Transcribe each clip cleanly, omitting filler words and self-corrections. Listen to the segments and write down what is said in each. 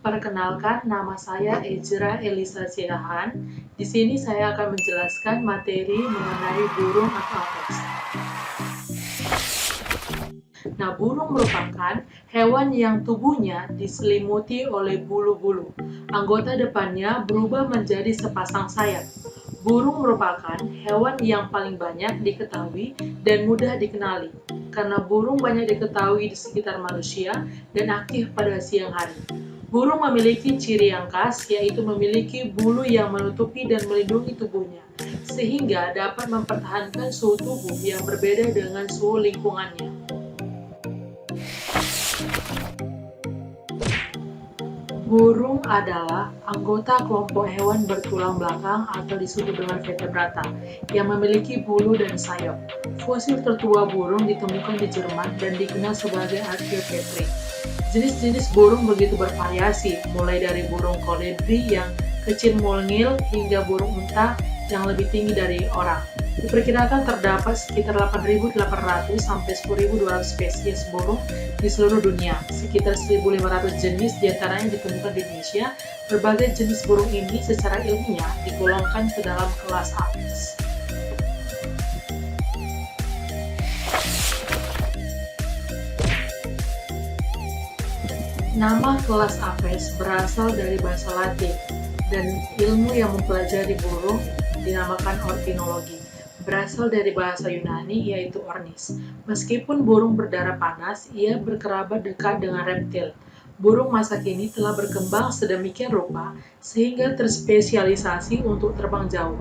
Perkenalkan, nama saya Ezra Elisa Siahaan. Di sini saya akan menjelaskan materi mengenai burung atau apes. Nah, burung merupakan hewan yang tubuhnya diselimuti oleh bulu-bulu. Anggota depannya berubah menjadi sepasang sayap. Burung merupakan hewan yang paling banyak diketahui dan mudah dikenali, karena burung banyak diketahui di sekitar manusia dan aktif pada siang hari. Burung memiliki ciri yang khas, yaitu memiliki bulu yang menutupi dan melindungi tubuhnya, sehingga dapat mempertahankan suhu tubuh yang berbeda dengan suhu lingkungannya. Burung adalah anggota kelompok hewan bertulang belakang atau disebut dengan vertebrata yang memiliki bulu dan sayap. Fosil tertua burung ditemukan di Jerman dan dikenal sebagai Archaeopteryx. Jenis-jenis burung begitu bervariasi, mulai dari burung kolibri yang kecil mungil hingga burung unta yang lebih tinggi dari orang. Diperkirakan terdapat sekitar 8.800 sampai 10.200 spesies burung di seluruh dunia. Sekitar 1.500 jenis diantaranya ditemukan di Indonesia. Berbagai jenis burung ini secara ilmiah digolongkan ke dalam kelas Apes. Nama kelas Apes berasal dari bahasa Latin, dan ilmu yang mempelajari burung dinamakan ornitologi. Berasal dari bahasa Yunani yaitu ornis. Meskipun burung berdarah panas, ia berkerabat dekat dengan reptil. Burung masa kini telah berkembang sedemikian rupa sehingga terspesialisasi untuk terbang jauh.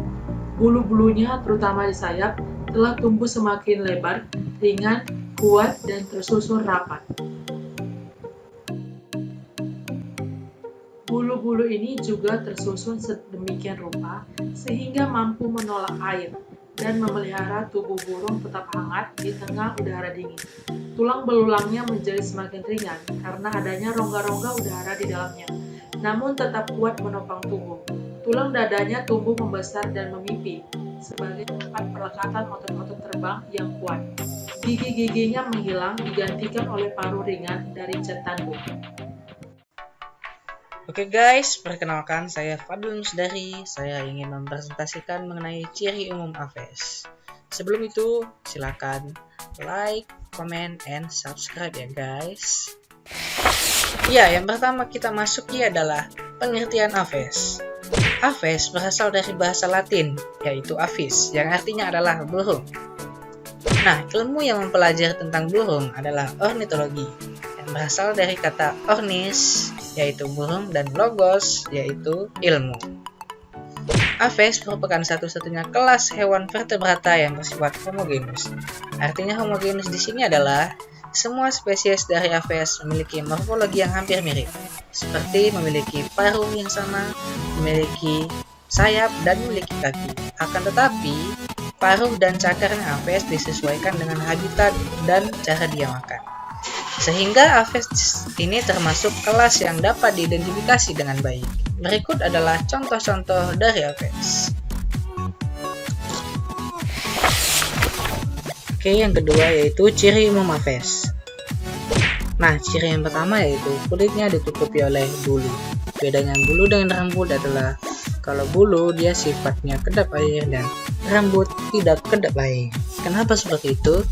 Bulu-bulunya, terutama di sayap, telah tumbuh semakin lebar, ringan, kuat, dan tersusun rapat. Bulu-bulu ini juga tersusun sedemikian rupa sehingga mampu menolak air dan memelihara tubuh burung tetap hangat di tengah udara dingin. Tulang belulangnya menjadi semakin ringan karena adanya rongga-rongga udara di dalamnya, namun tetap kuat menopang tubuh. Tulang dadanya tumbuh membesar dan memipih sebagai tempat pelekatan otot-otot terbang yang kuat. Gigi-giginya menghilang digantikan oleh paruh ringan dari cat tanduk. Oke guys, perkenalkan saya Fadil Musdari. Saya ingin mempresentasikan mengenai ciri umum Apes. Sebelum itu, silakan like, comment, and subscribe ya guys. Ya, yang pertama kita masuki adalah pengertian Apes. Apes berasal dari bahasa Latin, yaitu avis, yang artinya adalah burung. Nah, ilmu yang mempelajari tentang burung adalah ornitologi, yang berasal dari kata ornis, yaitu burung, dan logos, yaitu ilmu. Apes merupakan satu-satunya kelas hewan vertebrata yang bersifat homogenus. Artinya homogenus di sini adalah semua spesies dari Apes memiliki morfologi yang hampir mirip, seperti memiliki paruh yang sama, memiliki sayap, dan memiliki kaki. Akan tetapi, paruh dan cakarnya Apes disesuaikan dengan habitat dan cara dia makan. Sehingga Apes ini termasuk kelas yang dapat diidentifikasi dengan baik. Berikut adalah contoh-contoh dari Apes. Oke, yang kedua yaitu ciri umum Apes. Nah, ciri yang pertama yaitu kulitnya ditutupi oleh bulu. Bedanya bulu dengan rambut adalah kalau bulu dia sifatnya kedap air dan rambut tidak kedap air. Kenapa seperti itu?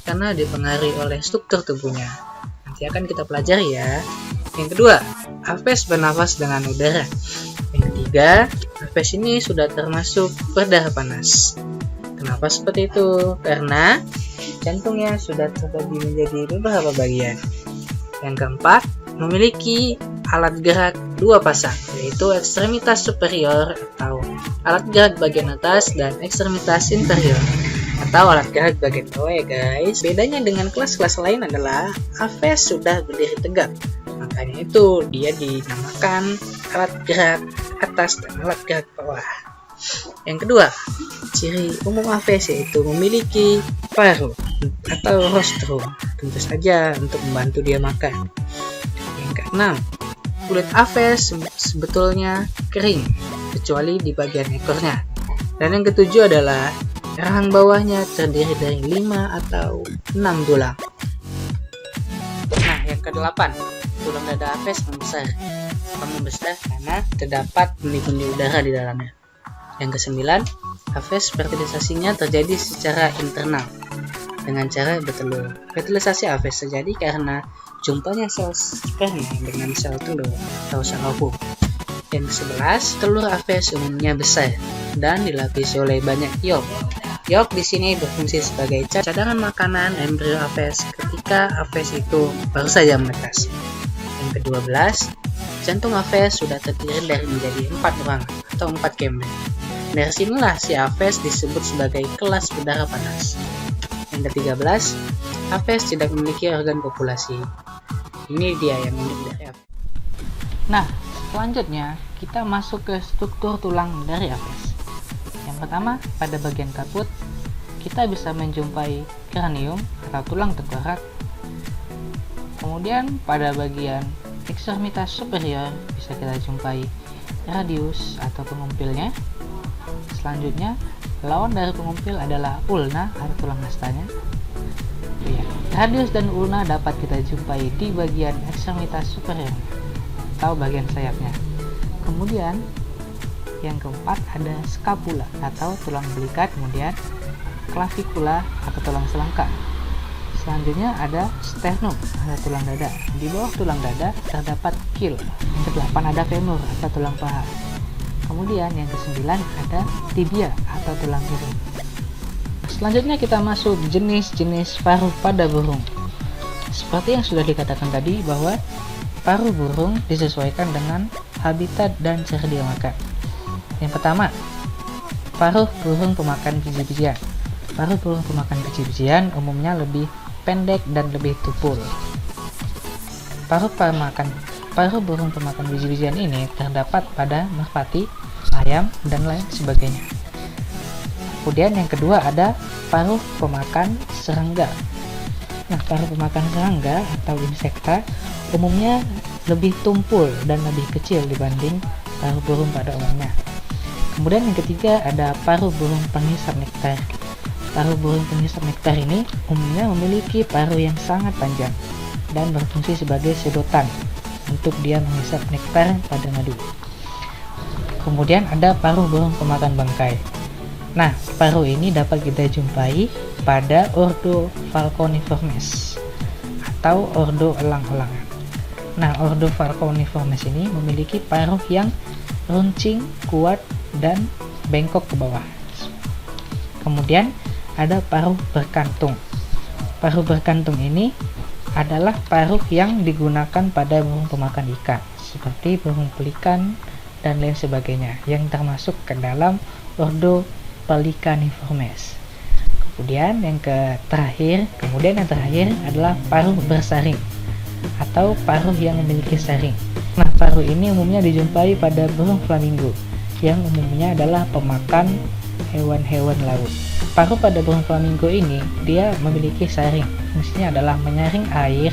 Karena dipengaruhi oleh struktur tubuhnya. Nanti akan kita pelajari ya. Yang kedua, Apes bernafas dengan udara. Yang ketiga, Apes ini sudah termasuk berdarah panas. Kenapa seperti itu? Karena jantungnya sudah terbagi menjadi beberapa bagian. Yang keempat, memiliki alat gerak dua pasang, yaitu ekstremitas superior atau alat gerak bagian atas dan ekstremitas inferior atau alat gerak bagian bawah ya guys. Bedanya dengan kelas-kelas lain adalah Apes sudah berdiri tegak, makanya itu dia dinamakan alat gerak atas dan alat gerak bawah. Yang kedua, ciri umum Apes yaitu memiliki paruh atau rostrum, tentu saja untuk membantu dia makan. Yang keenam, kulit Apes sebetulnya kering kecuali di bagian ekornya. Dan yang ketujuh adalah rahang bawahnya terdiri dari 5 atau 6 tulang. Nah, yang kedelapan, tulang dada Apes membesar. kamu besar karena terdapat benih-benih udara di dalamnya. Yang kesembilan, Aves fertilisasinya terjadi secara internal dengan cara bertelur. Fertilisasi Aves terjadi karena jumpanya sel sperma dengan sel telur atau sel ovum. Yang ke-11, telur Aves umumnya besar dan dilapisi oleh banyak yolk. Yolk di sini berfungsi sebagai cadangan makanan embrio Aves ketika Aves itu baru saja menetas. Yang ke-12, jantung Aves sudah terdiri dari menjadi 4 ruangan atau 4 chamber. Dari sinilah si Aves disebut sebagai kelas udara panas. Yang ke-13, Aves tidak memiliki organ kopulasi. Ini dia yang unik dari Aves. Nah, selanjutnya kita masuk ke struktur tulang dari Aves. Yang pertama, pada bagian kaput, kita bisa menjumpai kranium atau tulang tengkorak. Kemudian pada bagian ekstremitas superior bisa kita jumpai radius atau pengumpilnya. Selanjutnya, lawan dari pengumpil adalah ulna atau tulang hastanya. Radius dan ulna dapat kita jumpai di bagian ekstremitas superior atau bagian sayapnya. Kemudian, yang keempat ada scapula atau tulang belikat, kemudian clavicula atau tulang selangkah. Selanjutnya ada sternum atau tulang dada. Di bawah tulang dada terdapat keel. Yang ke-8 ada femur atau tulang paha. Kemudian yang ke-9 ada tibia atau tulang piring. Selanjutnya kita masuk jenis-jenis paruh pada burung. Seperti yang sudah dikatakan tadi bahwa paruh burung disesuaikan dengan habitat dan cara dia makan. Yang pertama, paruh burung pemakan biji-bijian. Paruh burung pemakan biji-bijian umumnya lebih pendek dan lebih tupul. Paruh burung pemakan biji-bijian ini terdapat pada merpati, ayam, dan lain sebagainya. Kemudian yang kedua ada paruh pemakan serangga. Nah, paruh pemakan serangga atau insekta umumnya lebih tumpul dan lebih kecil dibanding paruh burung pada umumnya. Kemudian yang ketiga ada paruh burung penghisap nektar. Paruh burung penghisap nektar ini umumnya memiliki paruh yang sangat panjang dan berfungsi sebagai sedotan untuk dia menghisap nektar pada madu. Kemudian ada paruh burung pemakan bangkai. Nah, paruh ini dapat kita jumpai pada ordo Falconiformes atau ordo elang-elangan. Nah, ordo Falconiformes ini memiliki paruh yang runcing, kuat, dan bengkok ke bawah. Kemudian ada paruh berkantung. Paruh berkantung ini adalah paruh yang digunakan pada burung pemakan ikan seperti burung pelikan dan lain sebagainya yang termasuk ke dalam ordo Pelicaniformes. Kemudian yang terakhir adalah paruh bersaring atau paruh yang memiliki saring. Nah, paruh ini umumnya dijumpai pada burung flamingo yang umumnya adalah pemakan hewan-hewan laut. Paruh pada burung flamingo ini dia memiliki saring. Fungsinya adalah menyaring air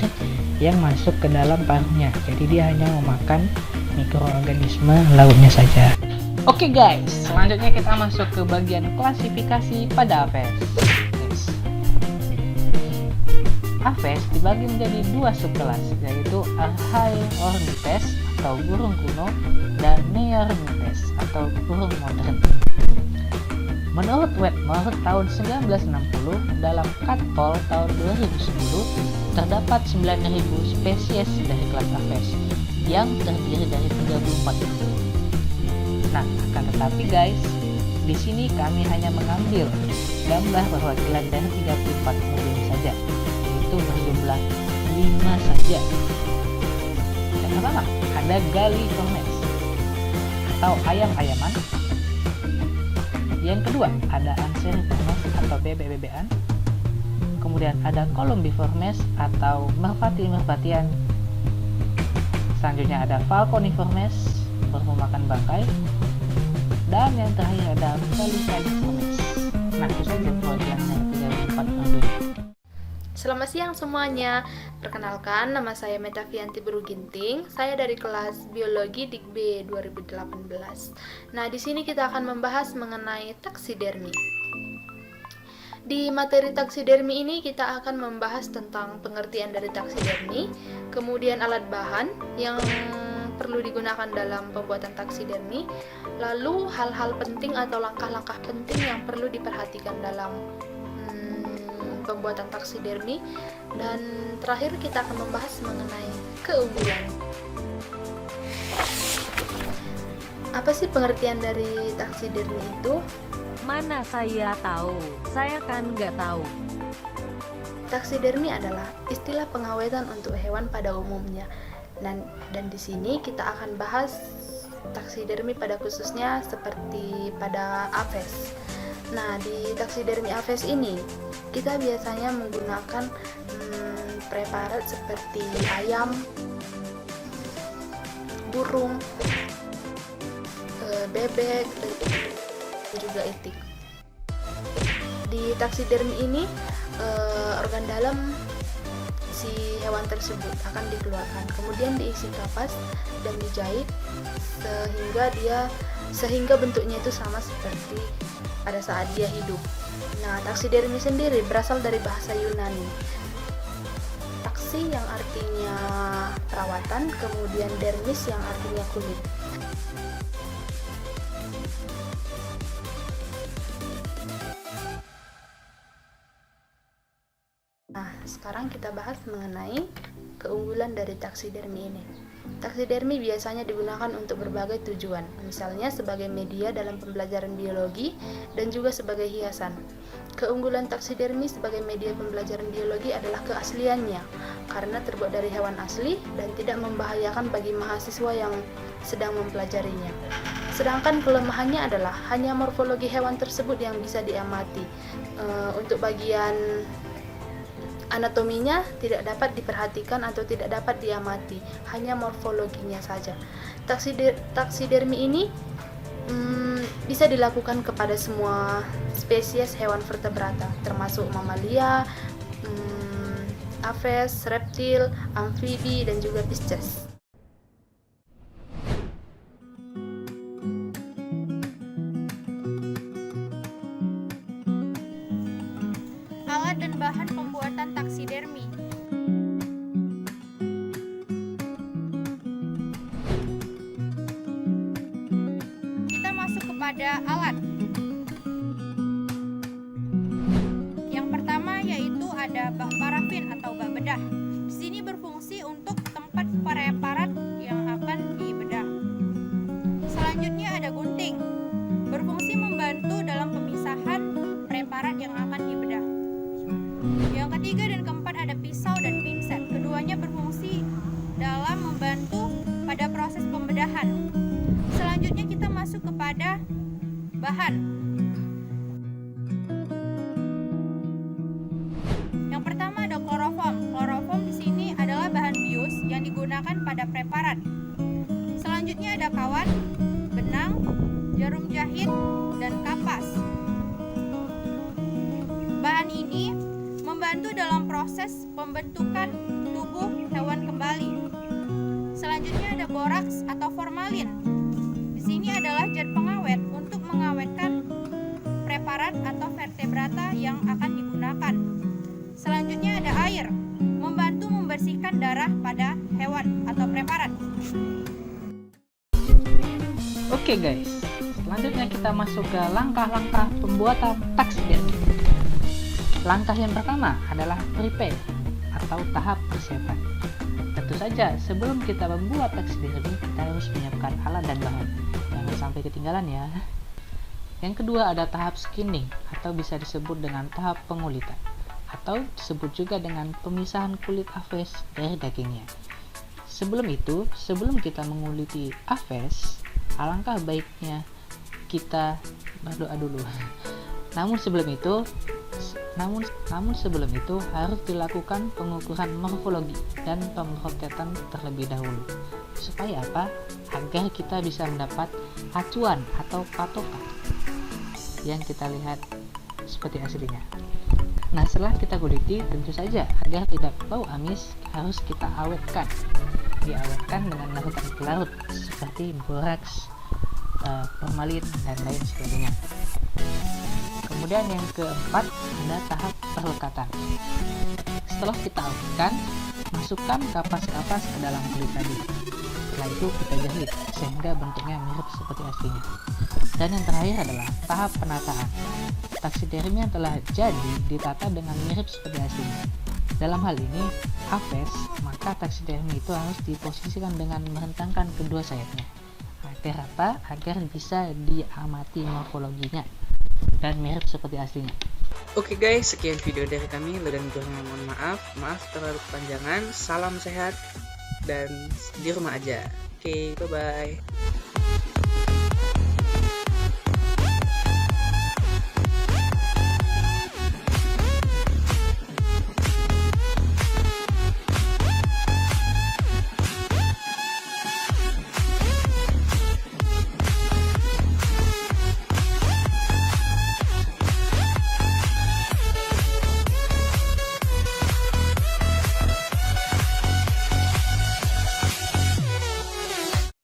yang masuk ke dalam paruhnya. Jadi dia hanya memakan mikroorganisme lautnya saja. Oke guys, selanjutnya kita masuk ke bagian klasifikasi pada Aves. Aves dibagi menjadi dua subkelas, yaitu Archaeornithes atau burung kuno dan Neornithes atau burung modern. Menurut Wetmore tahun 1960, dalam Catpoll tahun 2010 terdapat 9.000 spesies dari kelas Aves yang terdiri dari 34 individu. Nah, akan tetapi guys, di sini kami hanya mengambil gambar perwakilan dari 34 individu saja, yaitu berjumlah 5 saja. Yang pertama, ada Galliformes atau ayam-ayaman. Yang kedua, ada Anseriformes atau bebek-bebekan. Kemudian ada Columbiformes atau merpati-merpatian. Selanjutnya ada Falconiformes, berpemakan bangkai. Dan yang terakhir ada Pelicaniformes. Nah, itu saja perwakilan dari 34 individu. Selamat siang semuanya. Perkenalkan, nama saya Metavianti Beruginting. Saya dari kelas Biologi Dikb 2018. Nah, di sini kita akan membahas mengenai taksidermi. Di materi taksidermi ini kita akan membahas tentang pengertian dari taksidermi, kemudian alat bahan. Yang perlu digunakan dalam pembuatan taksidermi, lalu hal-hal penting atau langkah-langkah penting yang perlu diperhatikan dalam pembuatan taksidermi, dan terakhir kita akan membahas mengenai keunggulan. Apa sih pengertian dari taksidermi itu? Mana saya tahu, saya kan nggak tahu. Taksidermi adalah istilah pengawetan untuk hewan pada umumnya. Dan di sini kita akan bahas taksidermi pada khususnya seperti pada aves. Nah, di taksidermi aves ini kita biasanya menggunakan preparat seperti ayam, burung, bebek, dan juga itik. Di taksidermi ini organ dalam si hewan tersebut akan dikeluarkan, kemudian diisi kapas dan dijahit sehingga bentuknya itu sama seperti pada saat dia hidup. Nah, taksidermi sendiri berasal dari bahasa Yunani. Taksi yang artinya perawatan, kemudian dermis yang artinya kulit. Nah, sekarang kita bahas mengenai keunggulan dari taksidermi ini. Taksidermi biasanya digunakan untuk berbagai tujuan, misalnya sebagai media dalam pembelajaran biologi dan juga sebagai hiasan. Keunggulan taksidermi sebagai media pembelajaran biologi adalah keasliannya, karena terbuat dari hewan asli dan tidak membahayakan bagi mahasiswa yang sedang mempelajarinya. Sedangkan kelemahannya adalah hanya morfologi hewan tersebut yang bisa diamati. Untuk bagian anatominya tidak dapat diperhatikan atau tidak dapat diamati, hanya morfologinya saja. Taksidermi ini bisa dilakukan kepada semua spesies hewan vertebrata, termasuk mamalia, aves, reptil, amfibi, dan juga pisces. Alat dan bahan pembuatan taksidermi. Kita masuk kepada alat. Yang pertama yaitu ada bak parafin atau bak bedah. Di sini berfungsi untuk tempat preparat yang akan dibedah. Selanjutnya ada gunting, berfungsi membantu dalam pemisahan preparat yang akan dibedah. Yang ketiga dan keempat ada pisau dan pinset. Keduanya berfungsi dalam membantu pada proses pembedahan. Selanjutnya kita masuk kepada bahan. Yang pertama ada kloroform. Kloroform di sini adalah bahan bius yang digunakan pada preparat. Selanjutnya ada kawan, benang, jarum jahit, dan kapas. Bahan ini membantu dalam proses pembentukan tubuh hewan kembali. Selanjutnya ada boraks atau formalin. Di sini adalah zat pengawet untuk mengawetkan preparat atau vertebrata yang akan digunakan. Selanjutnya ada air, membantu membersihkan darah pada hewan atau preparat. Oke guys, selanjutnya kita masuk ke langkah-langkah pembuatan taksidermi. Langkah yang pertama adalah prepare atau tahap persiapan. Tentu saja sebelum kita membuat taksidermi, kita harus menyiapkan alat dan bahan. Jangan sampai ketinggalan ya. Yang kedua ada tahap skinning atau bisa disebut dengan tahap pengulitan, atau disebut juga dengan pemisahan kulit aves dari dagingnya. Sebelum itu, sebelum kita menguliti aves, alangkah baiknya kita berdoa dulu. Namun sebelum itu harus dilakukan pengukuran morfologi dan pemroketan terlebih dahulu. Supaya apa? Agar kita bisa mendapat acuan atau patokan yang kita lihat seperti aslinya. Nah, setelah kita kuliti, tentu saja agar tidak bau amis harus kita awetkan. Diawetkan dengan larutan pelarut seperti boraks, formalin, dan lain sebagainya. Kemudian yang keempat ada tahap perlekatan. Setelah kita awetkan, masukkan kapas-kapas ke dalam kulit tadi. Setelah itu kita jahit sehingga bentuknya mirip seperti aslinya. Dan yang terakhir adalah tahap penataan. Taksidermi yang telah jadi ditata dengan mirip seperti aslinya. Dalam hal ini, Aves, maka taksidermi itu harus diposisikan dengan merentangkan kedua sayapnya agar rata, agar bisa diamati morfologinya dan mirip seperti aslinya. Oke guys, sekian video dari kami. Lebih dan kurangnya mohon maaf terlalu kepanjangan. Salam sehat dan di rumah aja. Oke, bye bye.